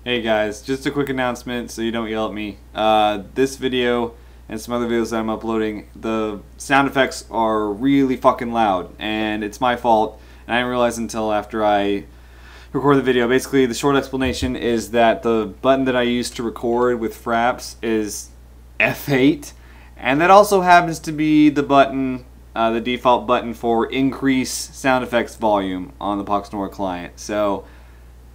Hey guys, just a quick announcement so you don't yell at me. This video and some other videos that I'm uploading, the sound effects are really fucking loud, and it's my fault, and I didn't realize until after I record the video. Basically, the short explanation is that the button that I use to record with Fraps is F8, and that also happens to be the button, the default button for increase sound effects volume on the Poxnora client. So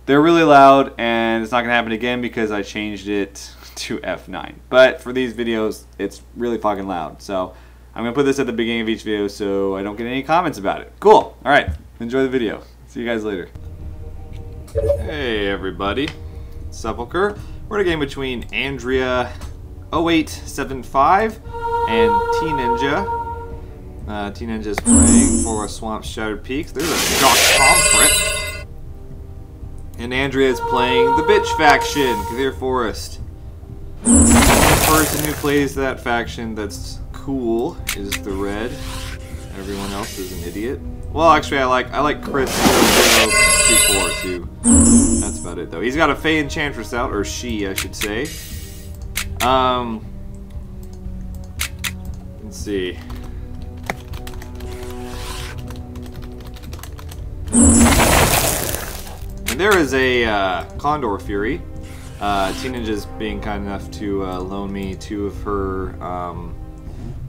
they're really loud, and it's not going to happen again because I changed it to F9. But for these videos, it's really fucking loud. So I'm going to put this at the beginning of each video so I don't get any comments about it. Cool. Alright, enjoy the video. See you guys later. Hey everybody, Sepulcher. We're in a game between Andrea0854 and TeaNinja. TeaNinja is playing for Swamp Shattered Peaks. There's a shock pomfret. And Andrea is playing the bitch faction, Clear Forest. The person who plays that faction that's cool is the red. Everyone else is an idiot. Well, actually, I like Chris 0024 too. That's about it though. He's got a Fey Enchantress out, or she, I should say. Let's see. And there is a Condor Fury. TeaNinja's being kind enough to loan me 2 of her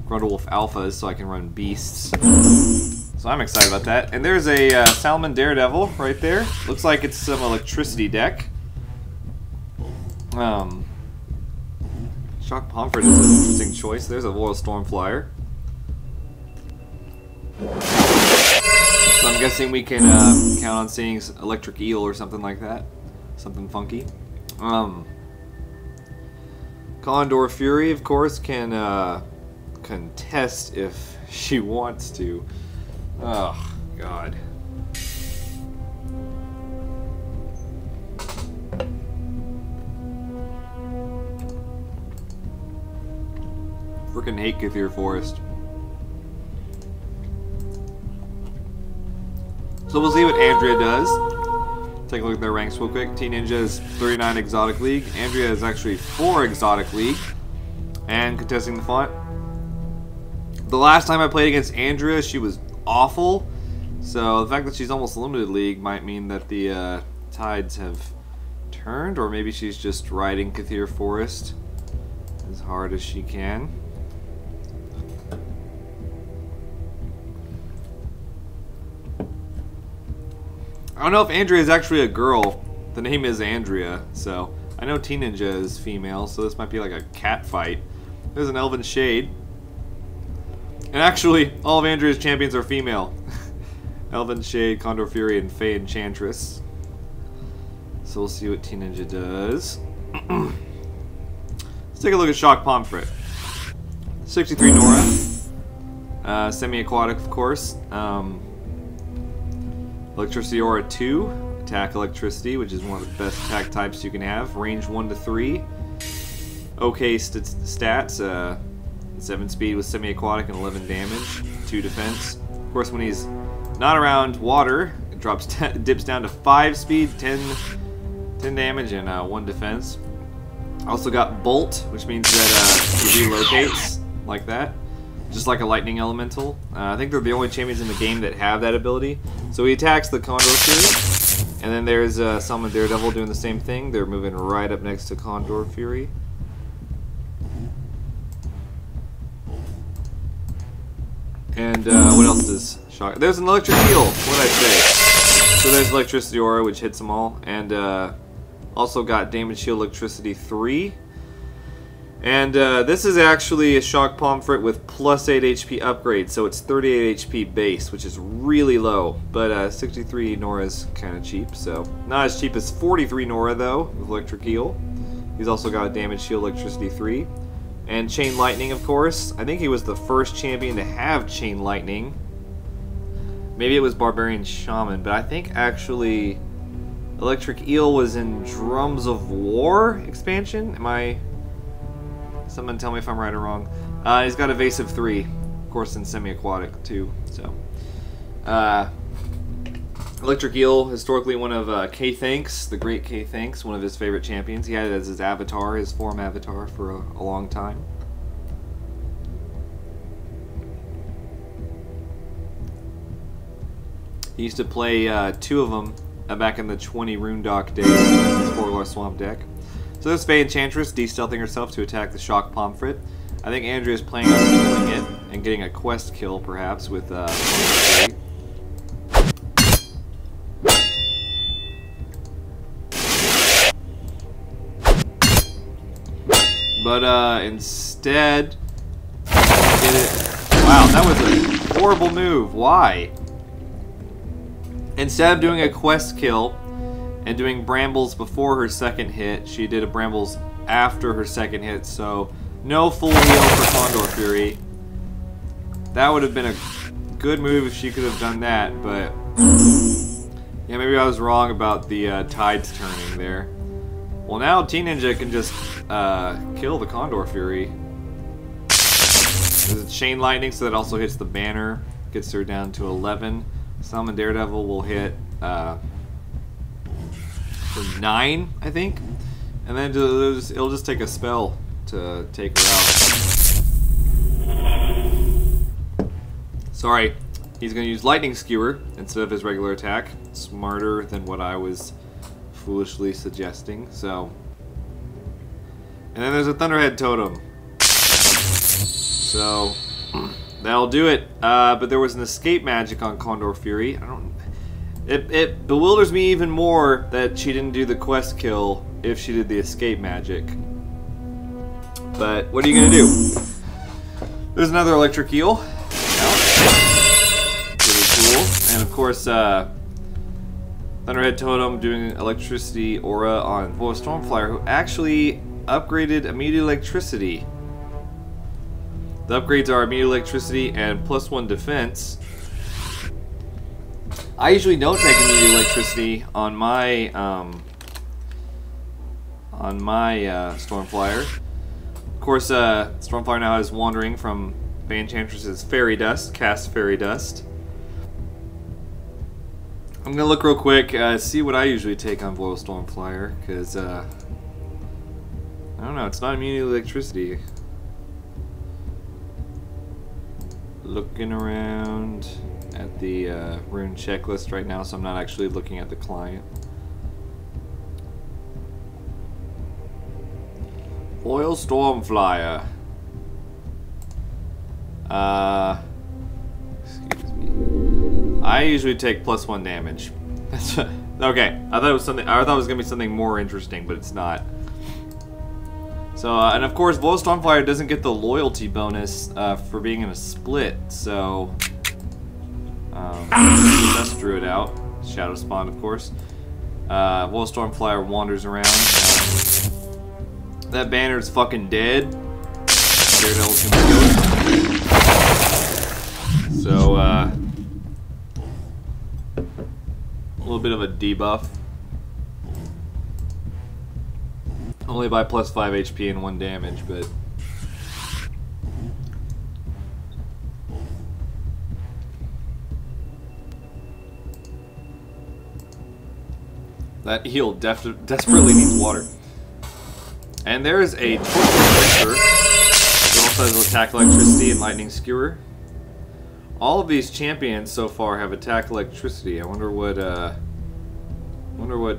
Grundlewolf Alphas so I can run Beasts. So I'm excited about that. And there's a Salmon Daredevil right there. Looks like it's some electricity deck. Shock Pomfret is an interesting choice. There's a Loyal Stormflyer. So I'm guessing we can count on seeing Electric Eel or something like that. Something funky. Condor Fury, of course, can contest if she wants to. Oh, God. Frickin' hate Clear Forest. So we'll see what Andrea does. Take a look at their ranks real quick. TeaNinja is 39 Exotic League. Andrea is actually 4 Exotic League. And contesting the font. The last time I played against Andrea, she was awful. So the fact that she's almost limited league might mean that the tides have turned. Or maybe she's just riding Clear Forest as hard as she can. I don't know if Andrea is actually a girl. The name is Andrea, so I know TeaNinja is female, so this might be like a cat fight. There's an Elven Shade. And actually, all of Andrea's champions are female. Elven Shade, Condor Fury, and Fey Enchantress. So we'll see what TeaNinja does. Let's take a look at Shock Pomfret. 63 Nora. Semi-aquatic, of course. Electricity Aura 2, attack electricity, which is one of the best attack types you can have. Range 1 to 3. Okay stats, 7 speed with semi-aquatic and 11 damage, 2 defense. Of course, when he's not around water, it dips down to 5 speed, 10 damage, and 1 defense. Also got Bolt, which means that he relocates like that. Just like a lightning elemental. I think they're the only champions in the game that have that ability. So he attacks the Condor Fury. And then there's Salmon Daredevil doing the same thing. They're moving right up next to Condor Fury. And what else does Shock? There's an Electric Eel. What did I say? So there's Electricity Aura, which hits them all. And also got Damage Shield Electricity 3. And this is actually a Shock Pomfret with plus 8 HP upgrade, so it's 38 HP base, which is really low. But 63 Nora is kind of cheap, so not as cheap as 43 Nora though, with Electric Eel. He's also got Damage Shield Electricity 3. And Chain Lightning, of course. I think he was the first champion to have Chain Lightning. Maybe it was Barbarian Shaman, but I think actually Electric Eel was in Drums of War expansion? Am I... Someone tell me if I'm right or wrong. He's got Evasive 3, of course, in Semi-Aquatic too. So, Electric Eel, historically one of K Thanks, the great K Thanks, one of his favorite champions. He had it as his avatar, his form avatar, for a long time. He used to play 2 of them back in the 20 Runedock days, his 4-color swamp deck. So this Fey Enchantress de-stealthing herself to attack the Shock Pomfret. I think Andrea is planning on killing it and getting a quest kill, perhaps, with but instead, get it. Wow, that was a horrible move. Why? Instead of doing a quest kill and doing Brambles before her second hit, she did a Brambles after her second hit, so no full heal for Condor Fury. That would have been a good move if she could have done that, but yeah, maybe I was wrong about the tides turning there. Well, now TeaNinja can just kill the Condor Fury. There's a Chain Lightning, so that also hits the banner, gets her down to 11. Summon Daredevil will hit for 9, I think, and then it'll just take a spell to take her out. Sorry, he's going to use Lightning Skewer instead of his regular attack. Smarter than what I was foolishly suggesting. So, and then there's a Thunderhead Totem. So that'll do it. But there was an escape magic on Condor Fury. It bewilders me even more that she didn't do the quest kill if she did the escape magic. But what are you gonna do? There's another Electric Eel. Pretty cool. And of course, Thunderhead Totem doing Electricity Aura on Void Stormflyer, who actually upgraded Immediate Electricity. The upgrades are Immediate Electricity and +1 Defense. I usually don't take Immediate Electricity on my Stormflyer. Of course, Stormflyer now has Wandering from Fey Enchantress's Fairy Dust, cast Fairy Dust. I'm gonna look real quick, see what I usually take on Void Stormflyer, because I don't know, it's not Immediate Electricity. Looking around at the rune checklist right now, so I'm not actually looking at the client. Oil Stormflyer. Excuse me. I usually take +1 damage. Okay, I thought it was something. I thought it was gonna be something more interesting, but it's not. So, and of course, Void Stormflyer doesn't get the loyalty bonus for being in a split, so Dust Druid out. Shadow Spawn, of course. Void Stormflyer wanders around. That banner's fucking dead. Daredevil's gonna kill it. So, a little bit of a debuff. Only by +5 HP and 1 damage, but that eel desperately needs water. And there is a Torture who also has Attack Electricity and Lightning Skewer. All of these champions so far have Attack Electricity. I wonder what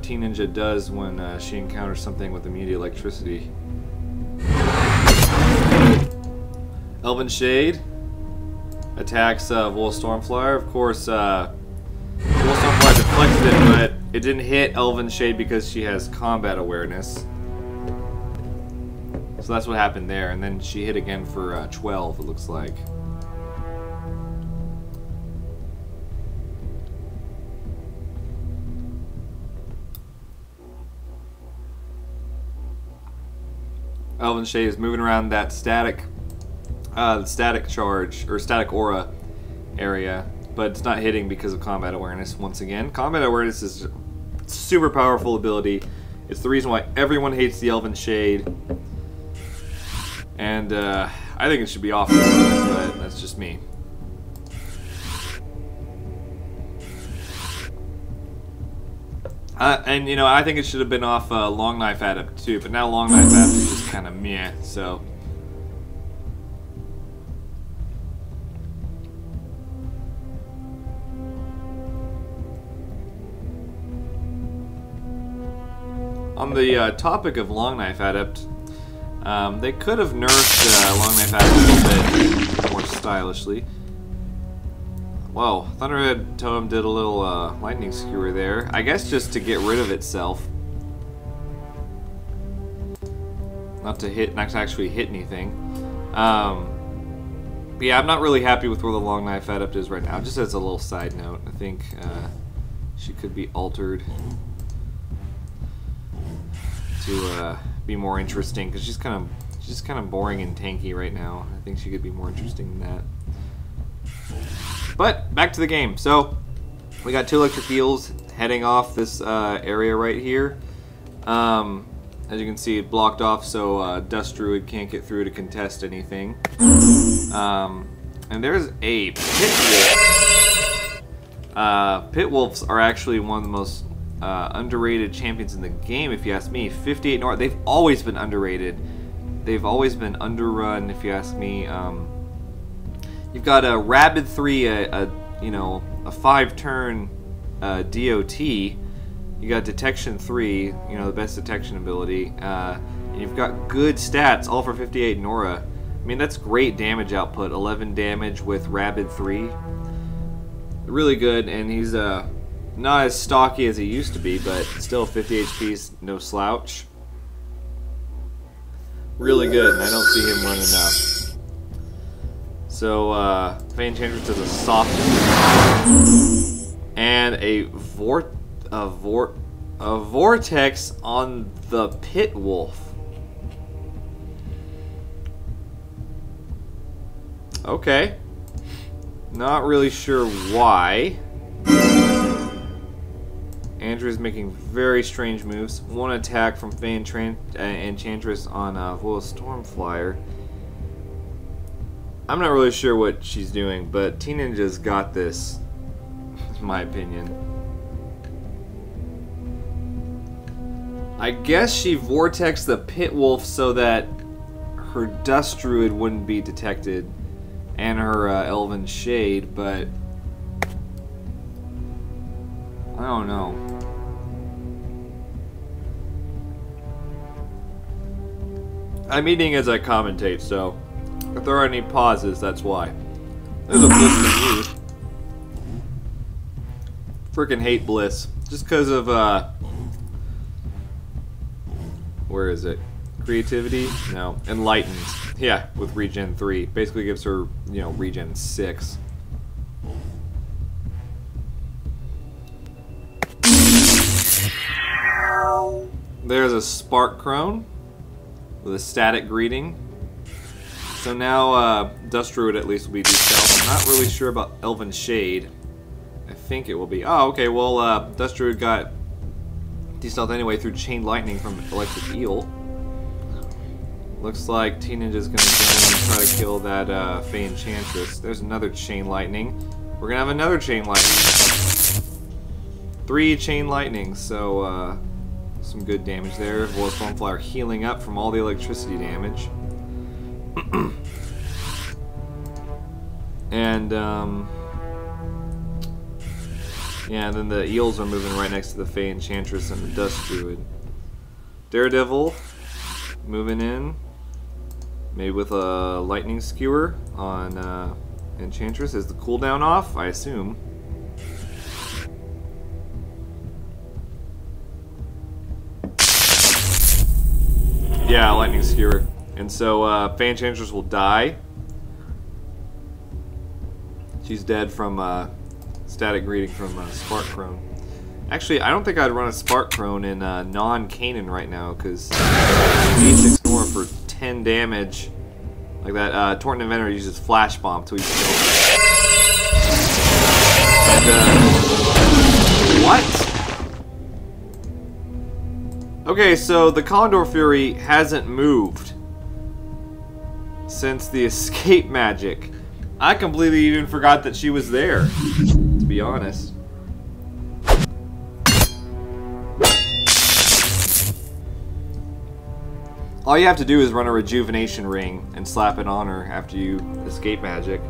TeaNinja does when she encounters something with Immediate Electricity. Elven Shade attacks Void Stormflyer. Of course, Void Stormflyer deflected it, but it didn't hit Elven Shade because she has combat awareness. So that's what happened there, and then she hit again for 12, it looks like. Elven Shade is moving around that static charge, or static aura area, but it's not hitting because of combat awareness once again. Combat awareness is a super powerful ability. It's the reason why everyone hates the Elven Shade. And I think it should be off, but that's just me. And, you know, I think it should have been off Long Knife Adept too, but now Long Knife Adept is just kind of meh, so... On the topic of Long Knife Adept, they could have nerfed Long Knife Adept a little bit more stylishly. Whoa, Thunderhead Totem did a little lightning skewer there. I guess just to get rid of itself. Not to actually hit anything. But yeah, I'm not really happy with where the Long Knife Adept is right now. Just as a little side note, I think she could be altered to be more interesting, because she's kind of boring and tanky right now. I think she could be more interesting than that. But back to the game. So we got 2 electric eels heading off this area right here. As you can see, it blocked off, so Dust Druid can't get through to contest anything. And there's a Pit Wolf. Pit Wolves are actually one of the most underrated champions in the game, if you ask me. 58 Nora, they've always been underrated. They've always been underrun, if you ask me. You've got a Rabid 3, you know, a 5-turn DOT. You got Detection 3, you know, the best detection ability. And you've got good stats, all for 58 Nora. I mean, that's great damage output. 11 damage with Rabid 3. Really good, and he's not as stocky as he used to be, but still 50 HP's no slouch. Really good, and I don't see him running up. So, Fey Enchantress does a soft and a vortex on the Pit Wolf. Okay. Not really sure why. Andrew's making very strange moves. One attack from Fey Enchantress on Vola Stormflyer. I'm not really sure what she's doing, but TeaNinja's got this, in my opinion. I guess she vortexed the Pit Wolf so that her Dust Druid wouldn't be detected, and her Elven Shade, but I don't know. I'm eating as I commentate, so if there are any pauses, that's why. There's a Bliss in you. Freaking hate Bliss. Just because of, where is it? Creativity? No. Enlightened. Yeah, with Regen 3. Basically gives her, you know, Regen 6. There's a Spark Crone with a static greeting. So now Dust Druid at least will be de-stealth. I'm not really sure about Elven Shade. I think it will be. Oh, okay, well Dust Druid got de-stealth anyway through Chain Lightning from Electric Eel. Looks like TeaNinja's gonna go and try to kill that Fey Enchantress. There's another Chain Lightning. We're gonna have another Chain Lightning. 3 Chain Lightnings, so some good damage there. Vola Stormflyer healing up from all the electricity damage. And yeah, and then the eels are moving right next to the Fey Enchantress and the Dust Druid. Daredevil moving in, maybe with a lightning skewer on Enchantress. Is the cooldown off? I assume. Yeah, lightning skewer. And so Fey Enchantress will die. She's dead from static greeting from Spark Crone. Actually, I don't think I'd run a Spark Crone in non-Kanan right now, because 86 Nora for 10 damage. Like that, Torrent Inventor uses Flash Bomb to each kill. And, what? Okay, so the Condor Fury hasn't moved since the escape magic. I completely even forgot that she was there, to be honest. All you have to do is run a rejuvenation ring and slap it on her after you escape magic.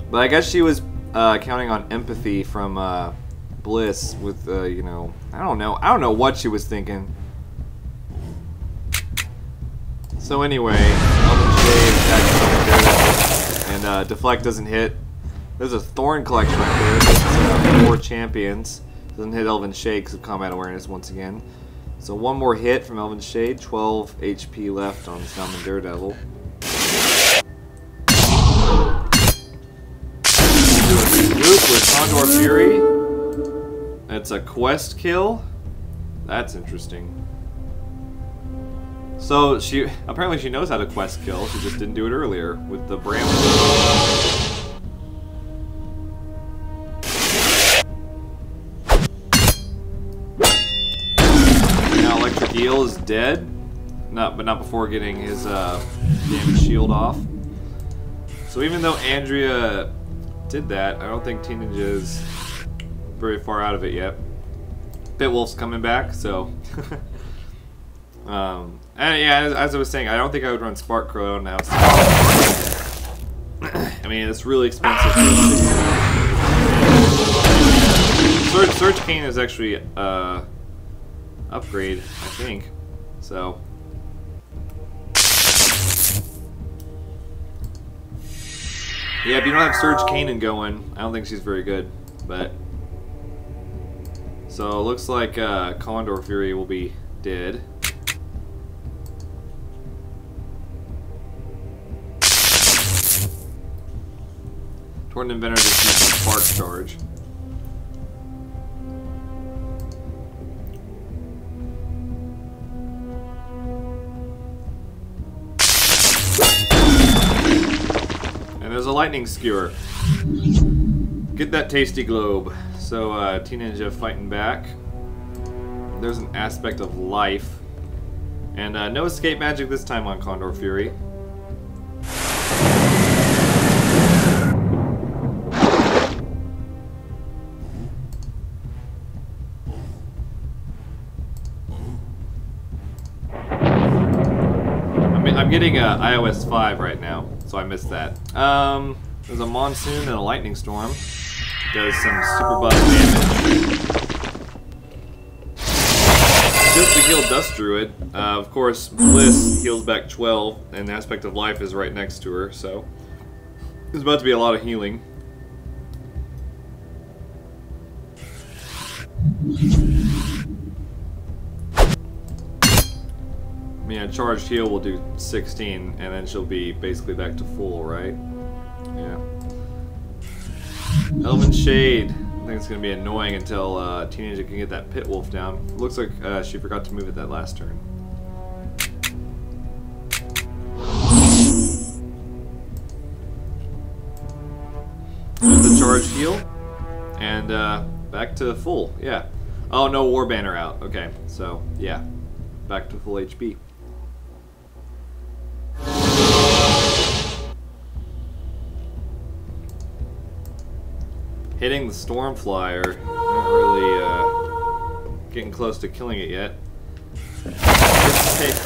But I guess she was counting on empathy from Bliss with, you know, I don't know what she was thinking. So anyway, Elven Shade attacks on Daredevil, and Deflect doesn't hit. There's a Thorn collection right there. It's 4 champions. Doesn't hit Elven Shade because of combat awareness once again. So one more hit from Elven Shade. 12 HP left on Summon Daredevil. Loop with Condor Fury. It's a quest kill. That's interesting. So apparently she knows how to quest kill. She just didn't do it earlier with the Bramble. Now Electric Eel is dead. But not before getting his damage shield off. So even though Andrea did that, I don't think TeaNinja is very far out of it yet. Pitwolf's coming back, so and yeah, as I was saying, I don't think I would run Spark Crow now. I mean, it's really expensive. Surge Cane is actually upgrade, I think. So yeah, if you don't have Surge Kanan going, I don't think she's very good. But so it looks like Condor Fury will be dead. Torn Inventor just used a Spark Charge. And there's a Lightning Skewer. Get that tasty globe. So TeaNinja fighting back. There's an aspect of life. And no escape magic this time on Condor Fury. I'm getting iOS 5 right now, so I missed that. There's a Monsoon and a Lightning Storm. Does some super buff damage. Just to heal Dust Druid. Of course, Bliss heals back 12, and Aspect of Life is right next to her, so there's about to be a lot of healing. I mean, a charged heal will do 16, and then she'll be basically back to full, right? Yeah. Elven Shade. I think it's going to be annoying until TeaNinja can get that Pitwolf down. Looks like she forgot to move it that last turn. There's the charged heal. And back to full, yeah. Oh, no War Banner out. Okay, so, yeah. Back to full HP. Hitting the Stormflyer, not really getting close to killing it yet.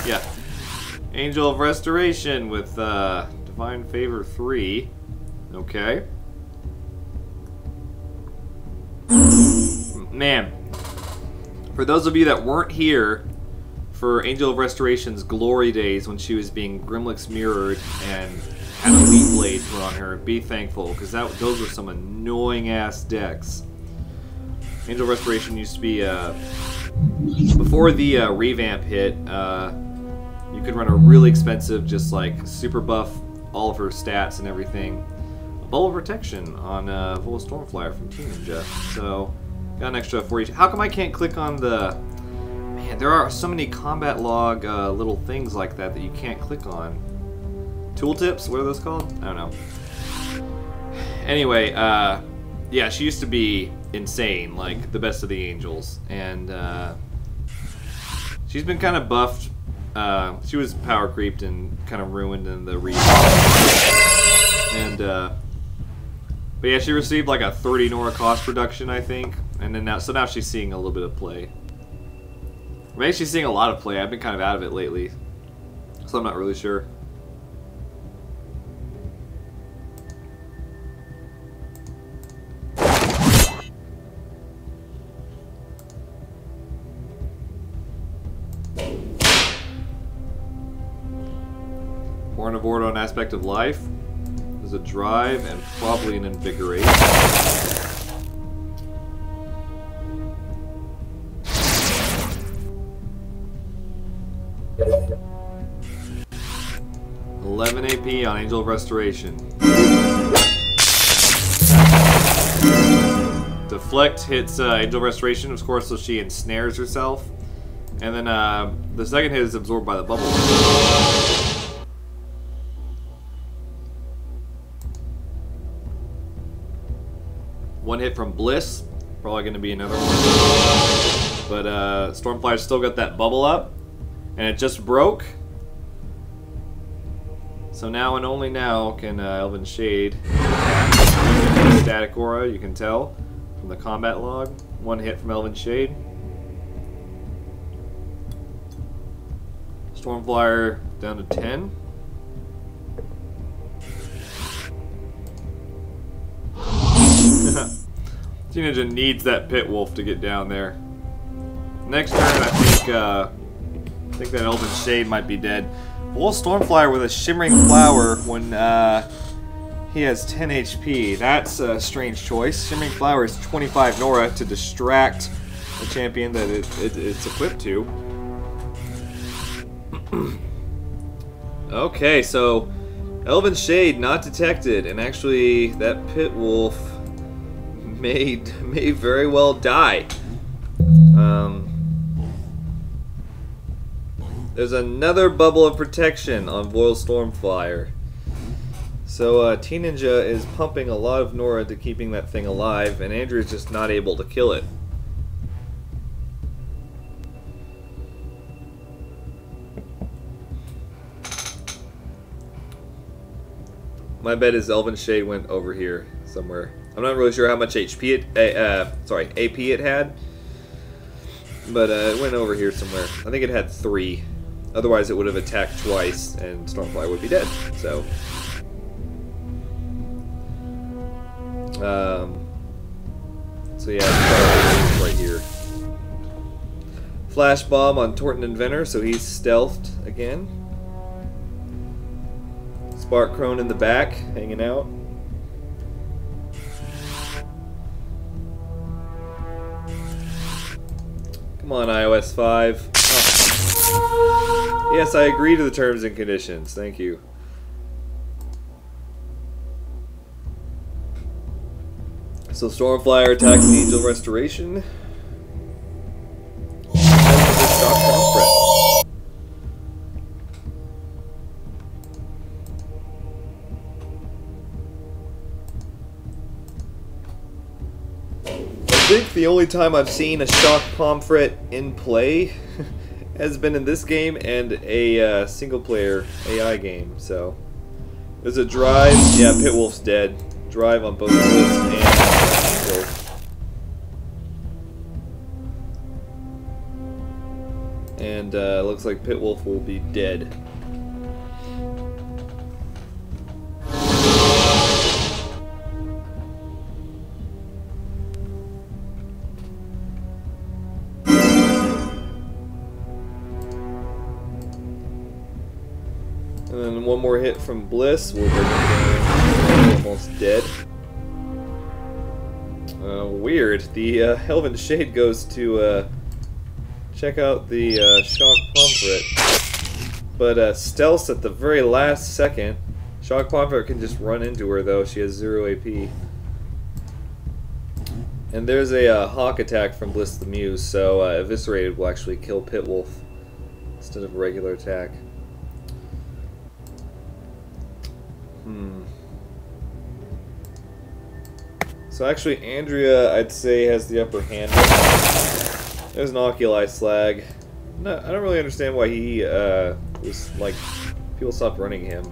Yeah, Angel of Restoration with Divine Favor 3. Okay. Man, for those of you that weren't here for Angel of Restoration's glory days when she was being Grimlick's mirrored and had a Leaf Blade put on her, be thankful, because those were some annoying ass decks. Angel Restoration used to be before the revamp hit. You could run a really expensive, just like super buff all of her stats and everything. A Bubble Protection on Full Stormflyer from TeaNinja. So got an extra 40. How come I can't click on the? Man, there are so many combat log little things like that you can't click on. Tooltips? What are those called? I don't know. Anyway, yeah, she used to be insane, like the best of the angels, and she's been kind of buffed. She was power creeped and kind of ruined in the revamp. And but yeah, she received like a 30 Nora cost reduction, I think, and then now she's seeing a little bit of play. Maybe she's seeing a lot of play. I've been kind of out of it lately. so I'm not really sure. Born aboard on aspect of life. There's a drive and probably an invigorate. AP on Angel of Restoration. Deflect hits Angel of Restoration, of course, so she ensnares herself. And then the second hit is absorbed by the bubble. One hit from Bliss, probably going to be another one. But Stormfly's still got that bubble up, and it just broke. So now and only now can Elven Shade static aura, you can tell from the combat log. One hit from Elven Shade. Stormflyer down to 10. TeaNinja needs that Pit Wolf to get down there. Next turn, I think that Elven Shade might be dead. We'll Stormflyer with a Shimmering Flower when he has 10 HP. That's a strange choice. Shimmering Flower is 25 Nora to distract the champion that it's equipped to. Okay, so Elven Shade not detected, and actually that Pit Wolf may very well die. There's another bubble of protection on Voil Stormflyer. So TeaNinja is pumping a lot of Nora into keeping that thing alive, and Andrea's just not able to kill it. My bet is Elven Shade went over here somewhere. I'm not really sure how much HP AP it had, but it went over here somewhere. I think it had 3. Otherwise, it would have attacked twice, and Stormflyer would be dead. So, yeah, it's right here. Flash Bomb on Torton Inventor, so he's stealthed again. Spark Crone in the back, hanging out. Come on, iOS 5. Oh. Yes, I agree to the terms and conditions. Thank you. So Stormflyer attacking the Angel Restoration. I think the only time I've seen a Shock Pomfret in play has been in this game and a single-player AI game. So there's a drive. Yeah, Pit Wolf's dead. Drive on both Bliss and Angel. And looks like Pit Wolf will be dead. And then one more hit from Bliss will bring him down. Almost dead. Weird. The Elven Shade goes to check out the Shock Pomfret, but stealths at the very last second. Shock Pomfret can just run into her though. She has 0 AP. And there's a Hawk attack from Bliss the Muse, so Eviscerated will actually kill Pit Wolf instead of a regular attack. So actually, Andrea, I'd say, has the upper hand. There's an Oculi Slag. No, I don't really understand why he was like, people stopped running him.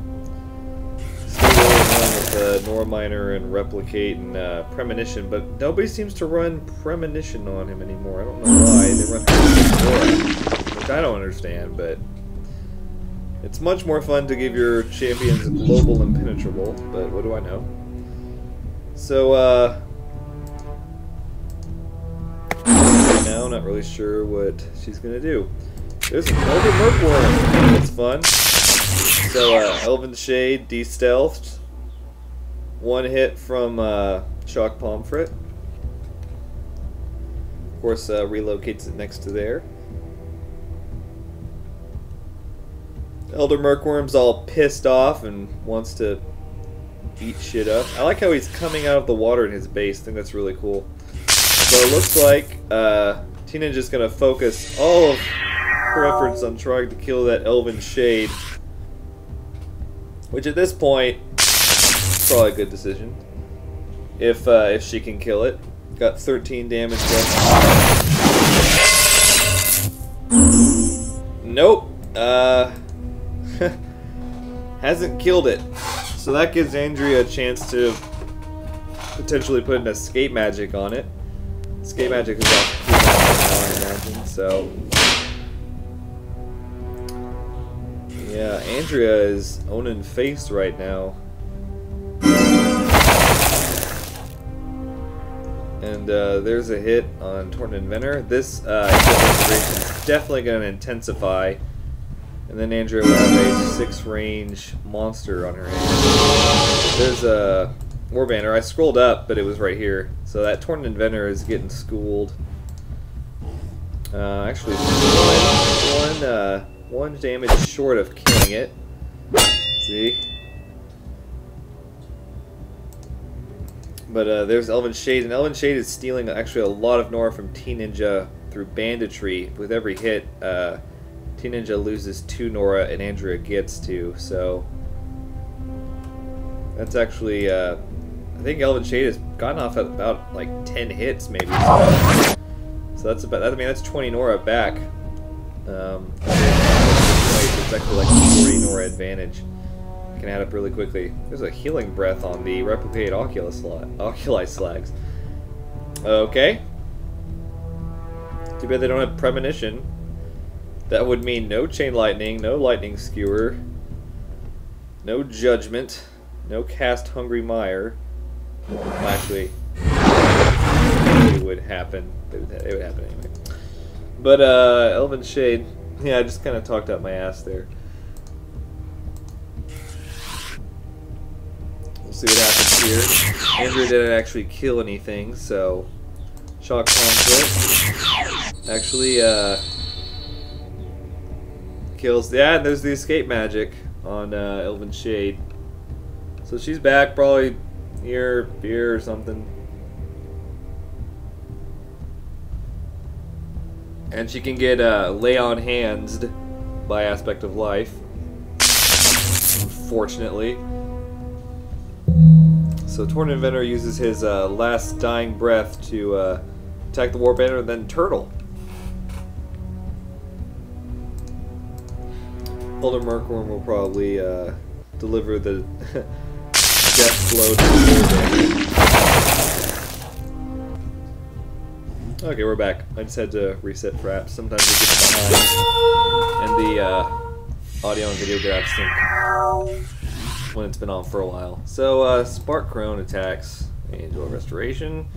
Still really running with Nora Miner and Replicate and Premonition, but nobody seems to run Premonition on him anymore. I don't know why. They run Nora, which I don't understand, but It's much more fun to give your champions global impenetrable, but what do I know? So, right now, not really sure what she's gonna do. There's an Elder Mercworm. That's fun. So, Elven Shade de-stealthed. One hit from Shock Pomfret. Of course, relocates it next to there. Elder Mercworm's all pissed off and wants to beat shit up. I like how he's coming out of the water in his base. I think that's really cool. So it looks like TeaNinja's gonna focus all of her efforts on trying to kill that Elven Shade, which at this point is probably a good decision if she can kill it. Got 13 damage left. Nope. Hasn't killed it. So that gives Andrea a chance to potentially put an escape magic on it. Escape magic is off now, I imagine. So yeah, Andrea is owning face right now. And there's a hit on Torn Inventor. This restoration is definitely going to intensify. And then Andrea will have a 6-range monster on her hand. There's a Warbanner. I scrolled up, but it was right here. So that Torn Inventor is getting schooled. Actually, one damage short of killing it. See? But there's Elven Shade, and Elven Shade is stealing actually a lot of Nora from TeaNinja through banditry. With every hit, TeaNinja loses 2 Nora and Andrea gets 2, so that's actually, I think Elven Shade has gotten off at about like 10 hits maybe. So that's about, I mean that's 20 Nora back. It's actually like a 40 Nora advantage. Can add up really quickly. There's a healing breath on the replicated oculi slags. Okay. Too bad they don't have premonition. That would mean no chain lightning, no lightning skewer, no judgment, no cast hungry mire. Actually, it would happen. It would happen anyway. But Elven Shade, yeah, I just kind of talked out my ass there. We'll see what happens here. Andrea didn't actually kill anything, so Shock Conflict actually kills. Yeah, and there's the escape magic on Elven Shade. So she's back, probably here or something. And she can get lay on hands by Aspect of Life, unfortunately. So Torn Inventor uses his last dying breath to attack the Warbanner and then Turtle. Elder Mercworm will probably deliver the death blow to the Warbanner. Okay, we're back. I just had to reset fraps. Sometimes it gets behind and the audio and video get out of sync when it's been on for a while. So, Spark Crone attacks Angel of Restoration.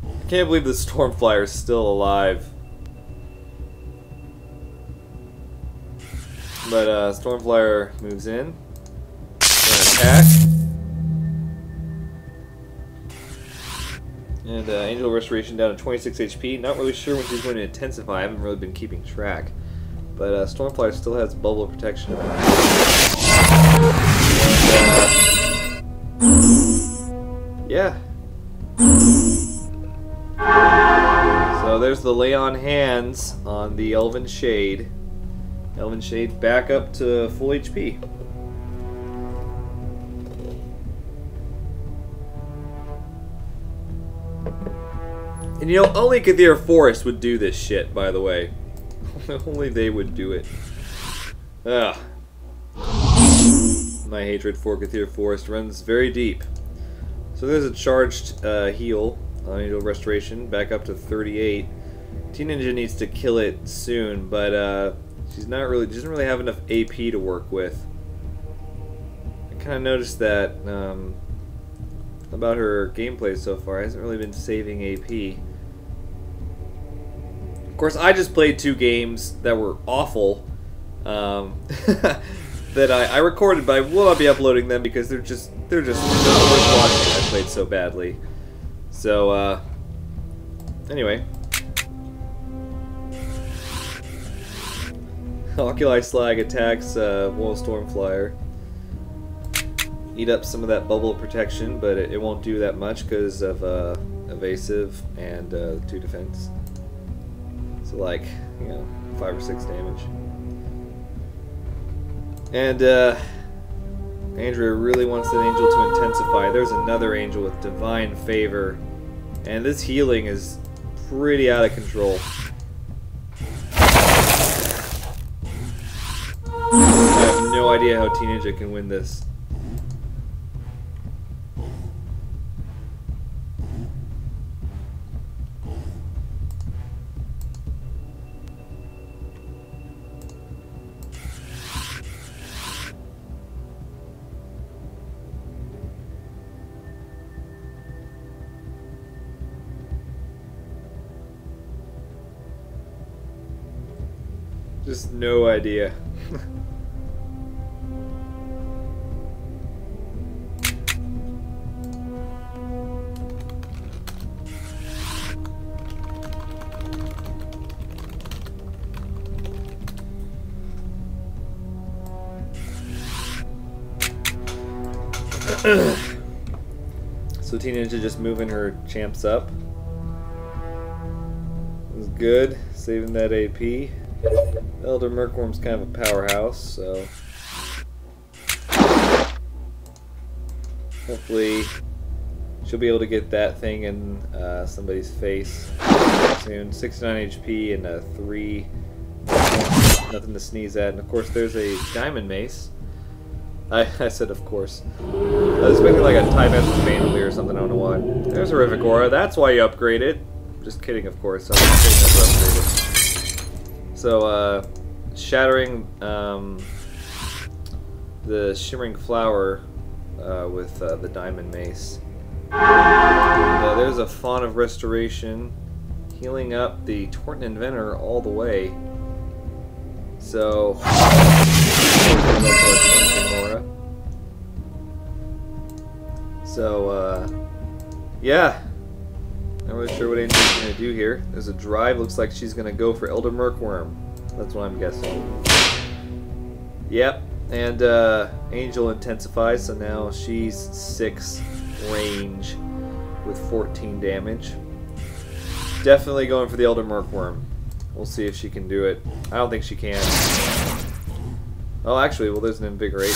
I can't believe the Stormflyer is still alive. But, Stormflyer moves in. Gonna attack. And, Angel of Restoration down to 26 HP. Not really sure when she's going to intensify. I haven't really been keeping track. But, Stormflyer still has Bubble of Protection around. Yeah. So there's the lay on hands on the Elven Shade. Elven Shade back up to full HP. And you know, only Kathir Forest would do this shit, by the way. Only they would do it. Ugh. My hatred for Kathir Forest runs very deep. So there's a charged heal on Angel Restoration, back up to 38. TeaNinja needs to kill it soon, but She doesn't really have enough AP to work with. I kind of noticed that about her gameplay so far. Hasn't really been saving AP. Of course, I just played 2 games that were awful that I recorded, but I will not be uploading them because they're just not worth watching. I played so badly. So anyway, Oculi Slag attacks Wall Stormflyer. Eat up some of that bubble protection, but it won't do that much because of evasive and 2 defense. So like, you know, 5 or 6 damage. And Andrea really wants that angel to intensify. There's another angel with divine favor, and this healing is pretty out of control. I have no idea how TeaNinja can win this. Just no idea. So TeaNinja just moving her champs up. It was good, saving that AP. Elder Mercworm's kind of a powerhouse, so hopefully she'll be able to get that thing in somebody's face soon. 69 HP and a 3, nothing to sneeze at. And of course there's a diamond mace. I said of course. I was expecting like a Time Essence Vandalier or something, I don't know why. There's Horrific Aura, that's why you upgrade it. Just kidding, of course. I'm never upgraded. So, shattering the Shimmering Flower with the Diamond Mace. And, there's a Fawn of Restoration, healing up the Torton Inventor all the way. So, yeah. Not really sure what Angel's going to do here. There's a drive. Looks like she's going to go for Elder Mercworm. That's what I'm guessing. Yep. And Angel intensifies, so now she's 6 range with 14 damage. Definitely going for the Elder Mercworm. We'll see if she can do it. I don't think she can. Oh, actually, well, there's an Invigorate.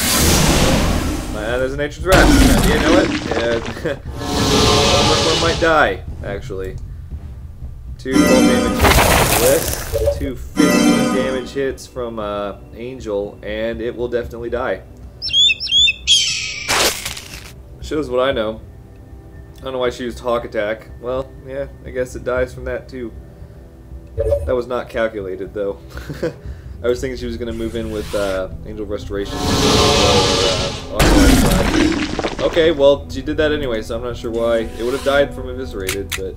There's a Nature's Wrath. You know it? Yeah. Mercworm might die, actually. 2 12 damage hits from Bliss, 2 15 damage hits from Angel, and it will definitely die. Shows what I know. I don't know why she used Hawk Attack. Well, yeah, I guess it dies from that too. That was not calculated, though. I was thinking she was going to move in with Angel Restoration. Okay, well, she did that anyway, so I'm not sure why. It would have died from Eviscerated, but...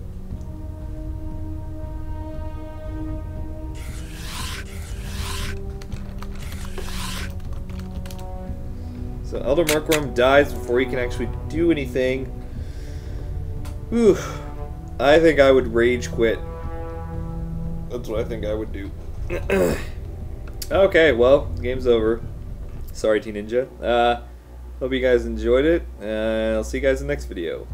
So Elder Mercworm dies before he can actually do anything. Whew. I think I would rage quit. That's what I think I would do. Okay, well, game's over. Sorry, TeaNinja. Hope you guys enjoyed it. I'll see you guys in the next video.